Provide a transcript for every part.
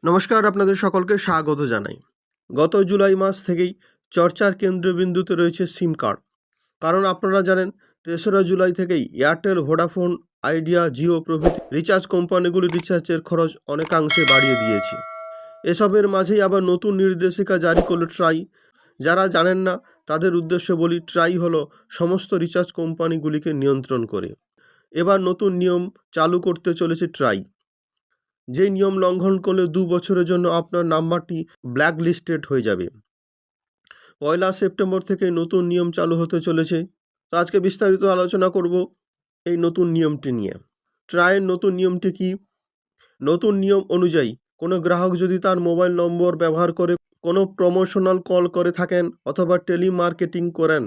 নমস্কার, আপনাদের সকলকে স্বাগত জানাই। গত জুলাই মাস থেকেই চর্চার কেন্দ্রবিন্দুতে রয়েছে সিম কার্ড। কারণ আপনারা জানেন ৩রা জুলাই থেকেই এয়ারটেল, ভোডাফোন, আইডিয়া, জিও প্রভৃতি রিচার্জ কোম্পানিগুলি রিচার্জের খরচ অনেকাংশে বাড়িয়ে দিয়েছে। এসবের মাঝেই আবার নতুন নির্দেশিকা জারি করল ট্রাই। যারা জানেন না তাদের উদ্দেশ্যে বলি, ট্রাই হলো সমস্ত রিচার্জ কোম্পানিগুলিকে নিয়ন্ত্রণ করে। এবার নতুন নিয়ম চালু করতে চলেছে ট্রাই। যে নিয়ম লঙ্ঘন করলে 2 বছরের জন্য আপনার নাম্বারটি ব্ল্যাক লিস্টেড হয়ে যাবে। 1 সেপ্টেম্বর থেকে নতুন নিয়ম চালু হতে চলেছে। তো আজকে বিস্তারিত আলোচনা করব এই নতুন নিয়মটি নিয়ে। ট্রাইয়ের নতুন নিয়মটি কি? নতুন নিয়ম অনুযায়ী কোনো গ্রাহক যদি তার মোবাইল নম্বর ব্যবহার করে কোনো প্রমোশনাল কল করে থাকেন অথবা টেলিমার্কেটিং করেন,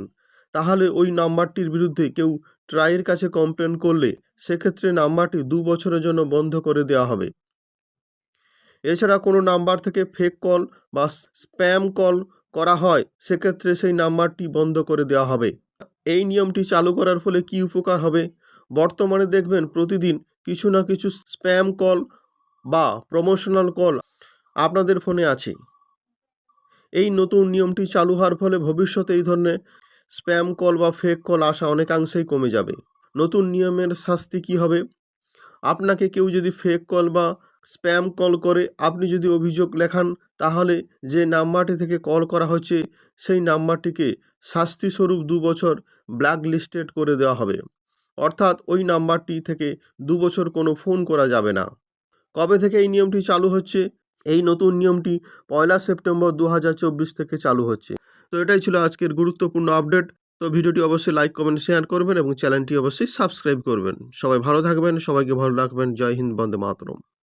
তাহলে ওই নাম্বারটির বিরুদ্ধে কেউ ট্রাইয়ের কাছে কমপ্লেন করলে সেক্ষেত্রে নাম্বারটি 2 বছরের জন্য বন্ধ করে দেওয়া হবে। এছাড়া কোনো নাম্বার থেকে ফেক কল বা স্প্যাম কল করা হয়, সেক্ষেত্রে সেই নাম্বারটি বন্ধ করে দেওয়া হবে। এই নিয়মটি চালু করার ফলে কি উপকার হবে? বর্তমানে দেখবেন প্রতিদিন কিছু না কিছু স্প্যাম কল বা প্রমোশনাল কল আপনাদের ফোনে আছে। এই নতুন নিয়মটি চালু হওয়ার ফলে ভবিষ্যতে এই ধরনের স্প্যাম কল বা ফেক কল আসা অনেকাংশেই কমে যাবে। নতুন নিয়মের শাস্তি কি হবে? আপনাকে কেউ যদি ফেক কল বা স্প্যাম কল করে আপনি যদি অভিযোগ লেখান, তাহলে যে নাম্বারটি থেকে কল করা হচ্ছে সেই নাম্বারটিকে শাস্তিস্বরূপ 2 বছর ব্ল্যাক লিস্টেড করে দেওয়া হবে। অর্থাৎ ওই নাম্বারটি থেকে 2 বছর কোনো ফোন করা যাবে না। কবে থেকে এই নিয়মটি চালু হচ্ছে? এই নতুন নিয়মটি 1 সেপ্টেম্বর 2024 থেকে চালু হচ্ছে। তো এটাই ছিল আজকের গুরুত্বপূর্ণ আপডেট। তো ভিডিওটি অবশ্যই লাইক, কমেন্ট, শেয়ার করবেন এবং চ্যানেলটি অবশ্যই সাবস্ক্রাইব করবেন। সবাই ভালো থাকবেন, সবাইকে ভালো রাখবেন। জয় হিন্দ, বন্দে মাতরম।